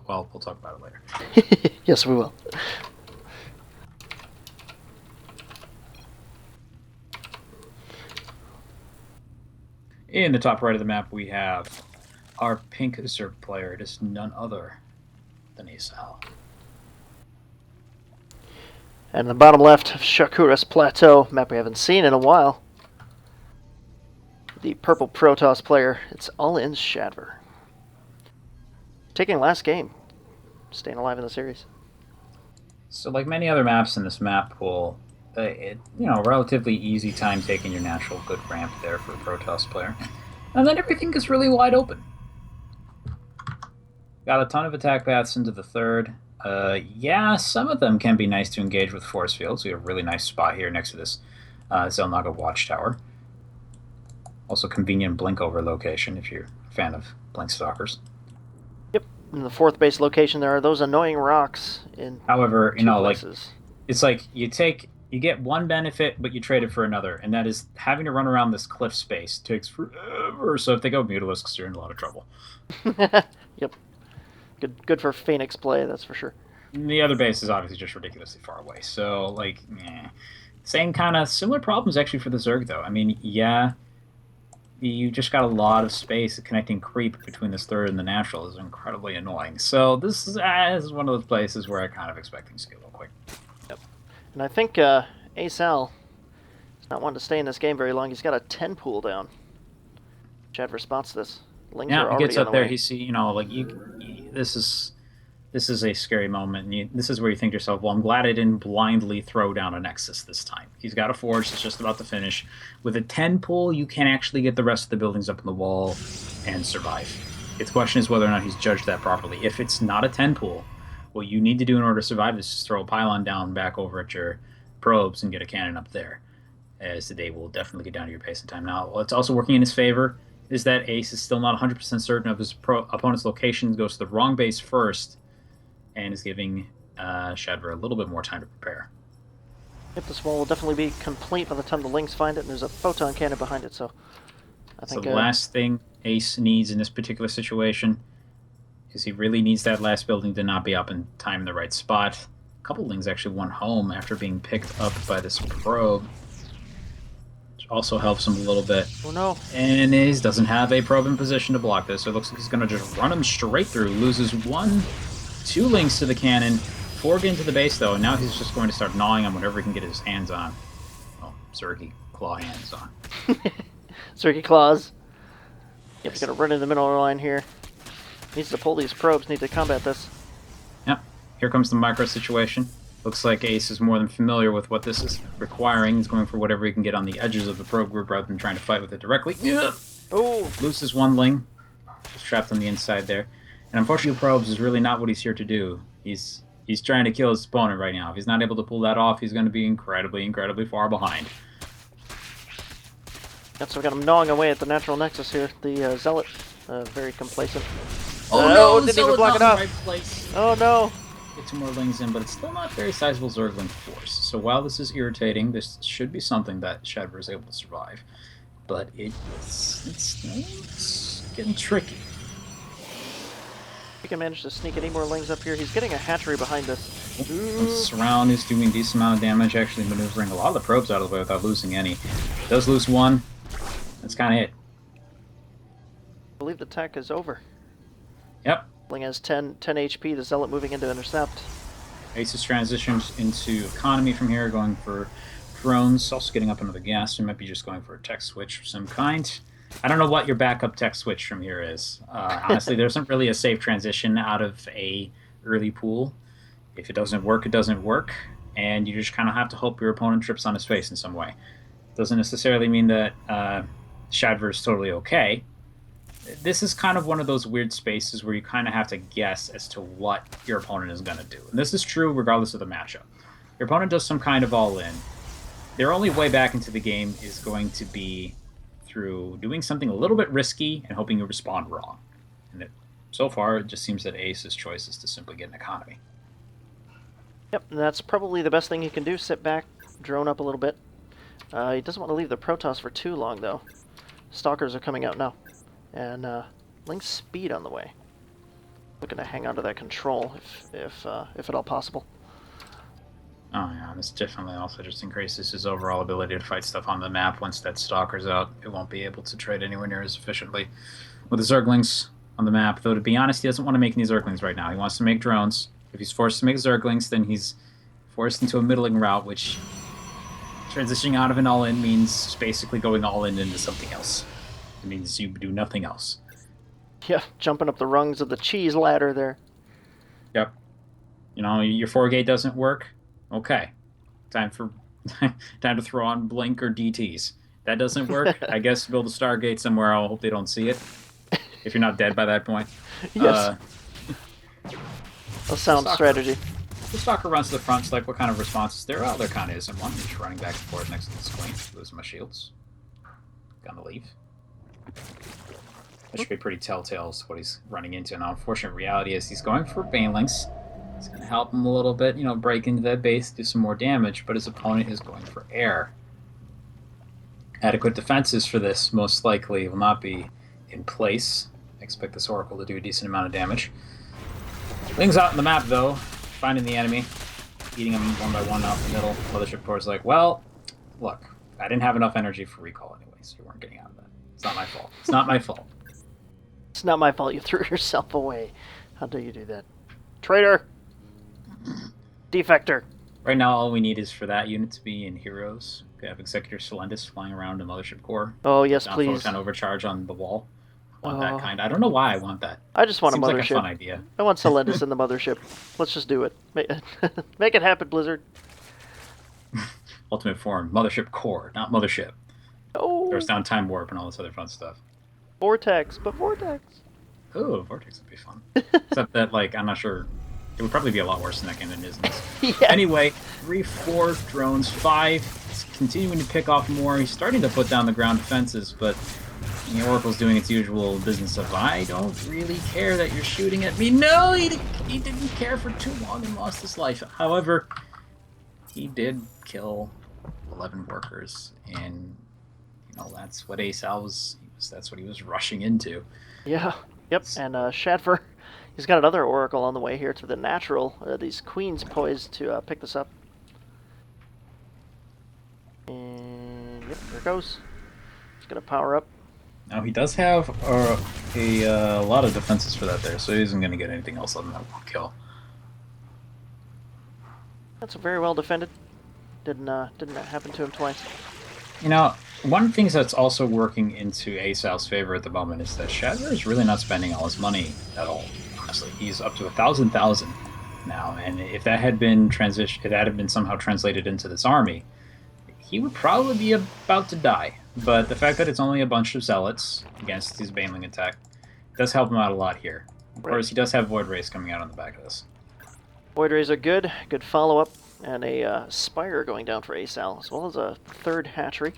Well, we'll talk about it later. Yes, we will. In the top right of the map, we have our pink Zerg player. It is none other than AceAl. And the bottom left, Shakuras Plateau, map we haven't seen in a while. The purple Protoss player, it's all in Shadver. Taking last game, staying alive in the series. So, like many other maps in this map pool, relatively easy time taking your natural good ramp there for a Protoss player. And then everything gets really wide open. Got a ton of attack paths into the third. Yeah, some of them can be nice to engage with force fields. We have a really nice spot here next to this Zelnaga watchtower. Also convenient blink over location if you're a fan of blink stalkers. Yep, in the fourth base location there are those annoying rocks in However, two places. It's like you get one benefit, but you trade it for another, and that is having to run around this cliff space takes forever. So if they go Mutalisks, you're in a lot of trouble. Yep. Good for Phoenix play, that's for sure. The other base is obviously just ridiculously far away. So, same kind of similar problems actually for the Zerg, though. I mean, yeah, you just got a lot of space. Connecting creep between this third and the natural is incredibly annoying. So this is one of those places where I kind of expect things to get a little quick. Yep. And I think AceAl is not wanting to stay in this game very long. He's got a 10 pool down. Shadver spots this. Lings are already he gets on up the there. way. He see, this is a scary moment, and this is where you think to yourself, well, I'm glad I didn't blindly throw down a Nexus this time. He's got a Forge that's just about to finish. With a 10 pull, you can actually get the rest of the buildings up in the wall and survive. The question is whether or not he's judged that properly. If it's not a 10 pull, what you need to do in order to survive is just throw a pylon down back over at your probes and get a cannon up there, as the day will definitely get down to your pace and time. Now, what's also working in his favor is that Ace is still not 100% certain of his opponent's location, goes to the wrong base first, and is giving Shadver a little bit more time to prepare. Yep, this wall will definitely be complete by the time the Lings find it, and there's a photon cannon behind it, so I think... So the last thing Ace needs in this particular situation is he really needs that last building to not be up in time in the right spot. A couple Lings actually went home after being picked up by this probe, which also helps him a little bit. Oh no. And Ace doesn't have a probe in position to block this, so it looks like he's going to just run him straight through, loses 2 Lings to the cannon, 4 get into the base though, and now he's just going to start gnawing on whatever he can get his hands on. Well, Zergy claw hands on. Zergy claws. Yep, he's got to run in the middle of the line here. Needs to pull these probes, need to combat this. Yep, here comes the micro situation. Looks like Ace is more than familiar with what this is requiring. He's going for whatever he can get on the edges of the probe group rather than trying to fight with it directly. Yeah. Oh! Loses 1 Ling. Just trapped on the inside there. And unfortunately, probes is really not what he's here to do. He's trying to kill his opponent right now. If he's not able to pull that off, he's going to be incredibly, incredibly far behind. Yep, so we got him gnawing away at the natural nexus here. The Zealot, very complacent. Oh no! Didn't even block it up. off. Right place. Oh no! Get 2 more Lings in, but it's still not very sizable Zergling force. So while this is irritating, this should be something that Shadver is able to survive. But it's getting tricky. He can manage to sneak any more Lings up here. He's getting a hatchery behind us. Surround is doing a decent amount of damage, actually maneuvering a lot of the probes out of the way without losing any. Does lose 1. That's kind of it. I believe the tech is over. Yep. Ling has 10 HP, the Zealot moving into intercept. Ace has transitioned into economy from here, going for drones, also getting up another gas. He might be just going for a tech switch of some kind. I don't know what your backup tech switch from here is. Honestly, there isn't really a safe transition out of a early pool. If it doesn't work, it doesn't work, and you just kind of have to hope your opponent trips on his face in some way. Doesn't necessarily mean that Shadver is totally okay. This is kind of one of those weird spaces where you kind of have to guess as to what your opponent is going to do. And this is true regardless of the matchup. Your opponent does some kind of all-in. Their only way back into the game is going to be through doing something a little bit risky and hoping you respond wrong. And so far, it just seems that Ace's choice is to simply get an economy. Yep, and that's probably the best thing he can do. Sit back, drone up a little bit. He doesn't want to leave the Protoss for too long, though. Stalkers are coming out now. And Link's speed on the way. Looking to hang on to that control if at all possible. Oh yeah, this definitely also just increases his overall ability to fight stuff on the map. Once that Stalker's out, it won't be able to trade anywhere near as efficiently with the Zerglings on the map. Though to be honest, he doesn't want to make any Zerglings right now. He wants to make drones. If he's forced to make Zerglings, then he's forced into a middling route, which transitioning out of an all-in means basically going all-in into something else. It means you do nothing else. Yeah, jumping up the rungs of the cheese ladder there. Yep. You know, your 4-gate doesn't work. Okay. Time to throw on Blink or DTs. That doesn't work. I guess build a Stargate somewhere. I hope they don't see it. If you're not dead by that point. Yes. A sound strategy. The Stalker runs to the front. It's like, what kind of response is there? Well, there kind of isn't one. He's running back and forth next to this queen. Losing my shields. Gonna leave. That should be pretty telltale as to what he's running into. Now, unfortunate reality is he's going for Banelings. It's going to help him a little bit, you know, break into that base, do some more damage, but his opponent is going for air. Adequate defenses for this most likely will not be in place. I expect this Oracle to do a decent amount of damage. Ling's out in the map, though, finding the enemy, eating him one by one out the middle. Mothership Core is like, well, look, I didn't have enough energy for recall anyway, so you weren't getting out of that. It's not my fault. It's not my fault. It's not my fault you threw yourself away. How dare you do that? Traitor! Defector! Right now, all we need is for that unit to be in Heroes. We have Executor Solendis flying around a Mothership Core. Oh, yes, please. Photon overcharge on the wall. I want that kind. I don't know why I want that. I just want Seems a mothership. Like a fun idea. I want Solendis in the mothership. Let's just do it. Make it happen, Blizzard. Ultimate form. Mothership Core, not Mothership. Oh. Throws down Time Warp and all this other fun stuff. Vortex, but Vortex. Oh, Vortex would be fun. Except that, like, I'm not sure. It would probably be a lot worse in that game than it is in this. Yeah. Anyway, 3, 4 drones, 5. He's continuing to pick off more. He's starting to put down the ground defenses, but the Oracle's doing its usual business of, I don't really care that you're shooting at me. No, he didn't care for too long and lost his life. However, he did kill 11 workers, and, you know, that's what AceAl was. That's what he was rushing into. Yeah. Yep. And Shadver, he's got another Oracle on the way here to the natural. These queens poised to pick this up. And yep, there it goes. It's gonna power up. Now he does have a lot of defenses for that there, so he isn't going to get anything else other than that one kill. That's very well defended. Didn't happen to him twice. You know, one of the things that's also working into AceAl's favor at the moment is that Shadver is really not spending all his money at all. Honestly, he's up to 1,000,000 now, and if that had been somehow translated into this army, he would probably be about to die. But the fact that it's only a bunch of zealots against his Baneling attack does help him out a lot here. Of course, he does have Void Rays coming out on the back of this. Void Rays are good follow-up, and a Spire going down for AceAl, as well as a third hatchery.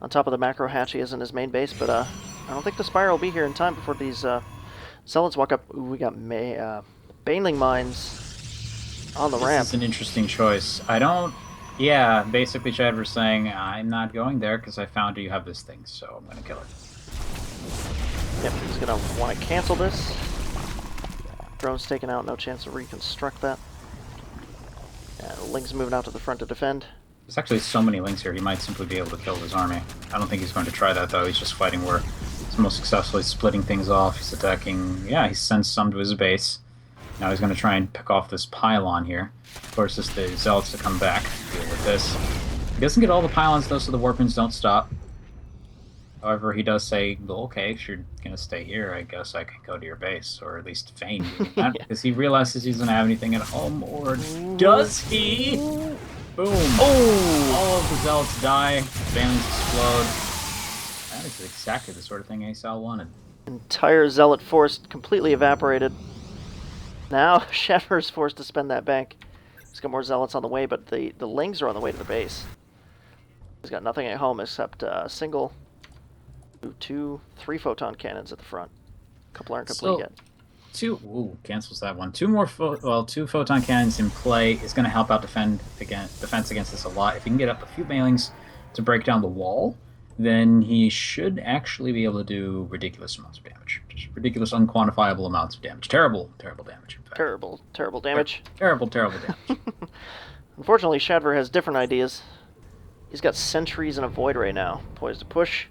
On top of the macro hatch he is in his main base, but I don't think the Spire will be here in time before these zealots walk up. Ooh, we got Baneling mines on the ramp. This is an interesting choice. Yeah, basically Shadver's saying, I'm not going there because I found you have this thing, so I'm going to kill it. Yep, he's going to want to cancel this. Drone's taken out, no chance to reconstruct that. Link's moving out to the front to defend. There's actually so many Links here, he might simply be able to kill his army. I don't think he's going to try that, though. He's just fighting where he's most successfully splitting things off. He's attacking... Yeah, he sends some to his base. Now he's going to try and pick off this pylon here. Forces the Zealots to come back, deal with this. He doesn't get all the pylons, though, so the Warpins don't stop. However, he does say, well, okay, if you're going to stay here, I guess I can go to your base, or at least feign doing that, because he realizes he doesn't have anything at home, or does he? Boom. Oh! All of the Zealots die, Banelings explode. That is exactly the sort of thing AceAl wanted. Entire Zealot force completely evaporated. Now, Shadver's forced to spend that bank. He's got more Zealots on the way, but the Lings are on the way to the base. He's got nothing at home except a single... 3 photon cannons at the front. A couple aren't complete yet. Cancels that one. 2 photon cannons in play is going to help out defense against this a lot. If you can get up a few Banelings to break down the wall, then he should actually be able to do ridiculous amounts of damage. Just ridiculous, unquantifiable amounts of damage. Terrible, terrible damage, in fact. Terrible, terrible damage. Terrible, terrible damage. Unfortunately, Shadver has different ideas. He's got sentries and a void ray now. Poised to push.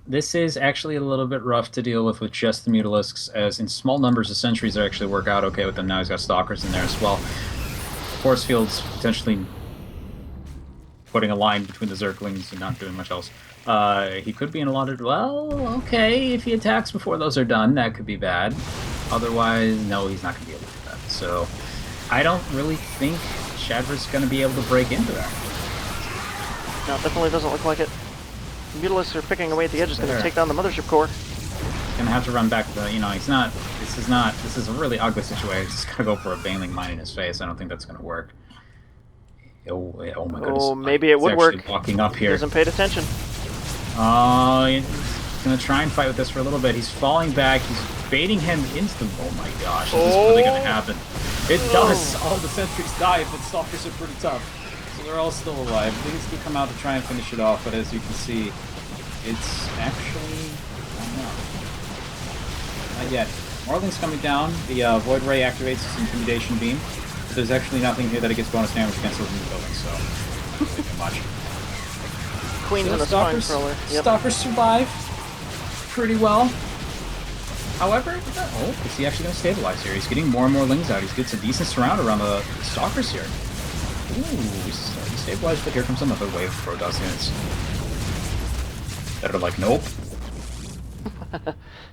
This is actually a little bit rough to deal with just the Mutalisks, as in small numbers the sentries actually work out okay with them. Now he's got Stalkers in there as well. Force Field's potentially putting a line between the Zerglings and not doing much else. He could be in a lot of... Well, okay, if he attacks before those are done, that could be bad. Otherwise, no, he's not going to be able to do that. So, I don't really think Shadver's going to be able to break into that. No, definitely doesn't look like it. The Mutalisks are picking away at the edges, going to take down the Mothership Core. He's going to have to run back to, he's not... This is a really ugly situation. He's just going to go for a Baneling Mine in his face. I don't think that's going to work. Oh my goodness. Oh, maybe it would work. Walking up here. He hasn't paid attention. Oh, he's going to try and fight with this for a little bit. He's falling back. He's baiting him into the... Oh my gosh, is this really going to happen? It does! All the sentries die, but Stalkers are pretty tough. So they're all still alive. Things do come out to try and finish it off, but as you can see, it's actually... I don't know. Not yet. Marling's coming down. The Void Ray activates his Intimidation Beam. But there's actually nothing here that it gets bonus damage against those in the building, so... Not really much. Queen's in a spine crawler. Yep. Stalkers survive pretty well. However, is he actually going to stabilize here? He's getting more and more Lings out. He gets a decent surround around the Stalkers here. Ooh, he's starting to stabilize, but here comes another wave of Protoss units. That are like, nope.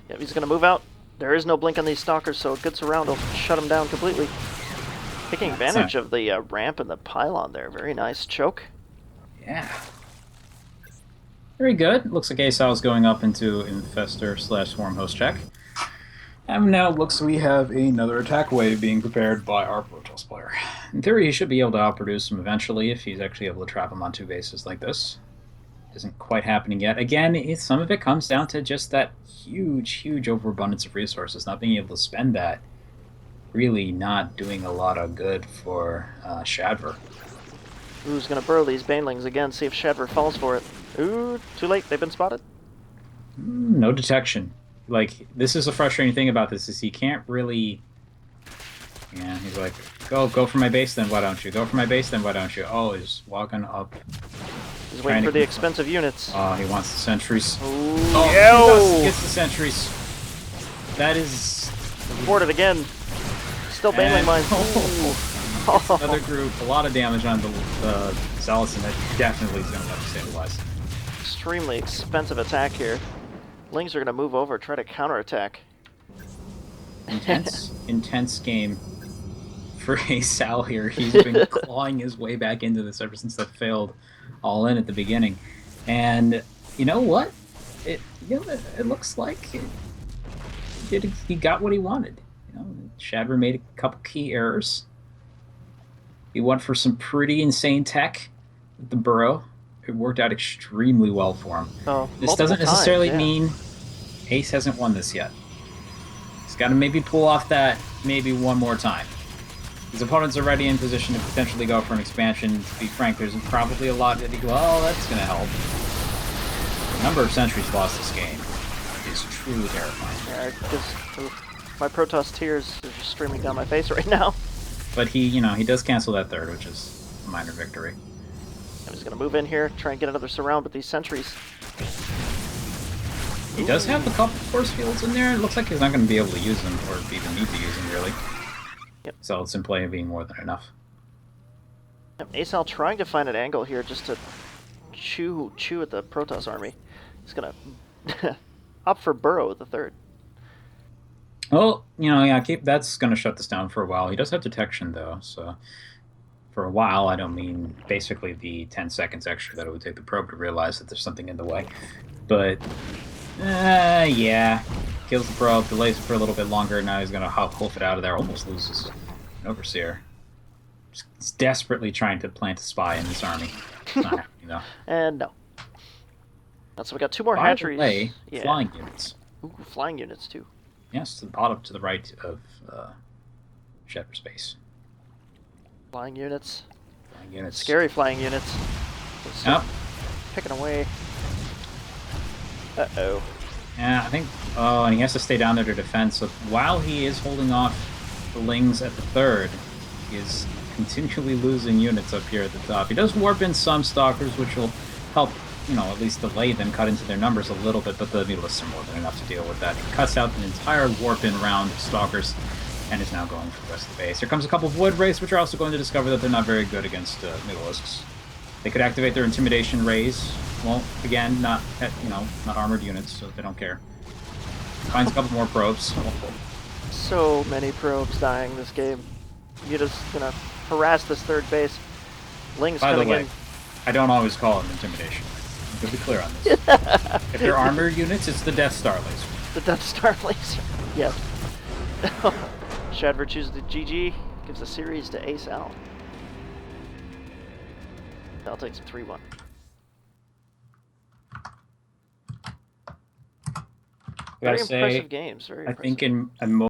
Yep, he's going to move out. There is no blink on these Stalkers, so a good surround will shut him down completely. Taking advantage of the ramp and the pylon there. Very nice. Choke. Yeah. Very good. Looks like AceAl is going up into Infestor/Swarm Host check. And now it looks we have another attack wave being prepared by our Protoss player. In theory, he should be able to outproduce him eventually if he's actually able to trap him on two bases like this. Isn't quite happening yet. Again, some of it comes down to just that huge overabundance of resources, not being able to spend that. Really not doing a lot of good for Shadver. Who's going to burrow these Banelings again, see if Shadver falls for it. Ooh, too late. They've been spotted. No detection. Like, this is the frustrating thing about this, is he can't really... Yeah, he's like, go for my base then, why don't you? Go for my base then, why don't you? Oh, he's walking up. He's waiting for the expensive units. Oh, he wants the sentries. Ooh, oh, he gets the sentries. That is... Boarded again. Still Baneling Mine. Another group, a lot of damage on the Zealots, and that definitely is going to have to stabilize. Extremely expensive attack here. Lings are going to move over, try to counterattack. Intense game for AceAl here. He's been clawing his way back into this ever since that failed all in at the beginning. And you know what? It looks like he got what he wanted. Shadver made a couple key errors. He went for some pretty insane tech with the burrow. It worked out extremely well for him. This doesn't necessarily mean Ace hasn't won this yet. He's got to maybe pull off that maybe one more time. His opponent's already in position to potentially go for an expansion. To be frank, there's probably a lot that he goes, oh, that's going to help. The number of sentries lost this game is truly terrifying. Yeah, my Protoss tears are just streaming down my face right now. But he does cancel that third, which is a minor victory. I'm just going to move in here, try and get another surround with these sentries. He does have a couple force fields in there. It looks like he's not going to be able to use them, or even need to use them, really. Yep. So it's in play being more than enough. Yep, AceAl trying to find an angle here just to chew at the Protoss army. He's going to opt for Burrow the third. Well, that's going to shut this down for a while. He does have detection, though, so... For a while, I don't mean basically the 10 seconds extra that it would take the probe to realize that there's something in the way. But, yeah. Kills the probe, delays it for a little bit longer, now he's going to hoof it out of there. Almost loses an Overseer. He's desperately trying to plant a spy in this army. It's not happening, though. And no. So we got two more hatcheries. By the way, flying units. Ooh, flying units, too. Yes, to the bottom, to the right of Shadver's base. Flying units. Flying units. Scary flying units. Yep. Picking away. Uh-oh. Yeah, I think. Oh, and he has to stay down there to defend. So while he is holding off the Lings at the third, he is continually losing units up here at the top. He does warp in some Stalkers, which will help, at least delay them, cut into their numbers a little bit, but the Mutalisks are more than enough to deal with that. He cuts out an entire warp in round of Stalkers and is now going for the rest of the base. Here comes a couple of Void Wraiths, which are also going to discover that they're not very good against Mutalisks. They could activate their Intimidation Rays. Well, again, not armored units, so they don't care. Finds a couple more probes. So many probes dying this game. You're just gonna harass this third base. Ling's By the coming way, in. I don't always call it an Intimidation. To be clear on this. If they're armored units, it's the Death Star laser. The Death Star laser. Yes. Shadver chooses the GG, gives the series to AceAl. Al takes 3-1. Very impressive games. Very I impressive. think in most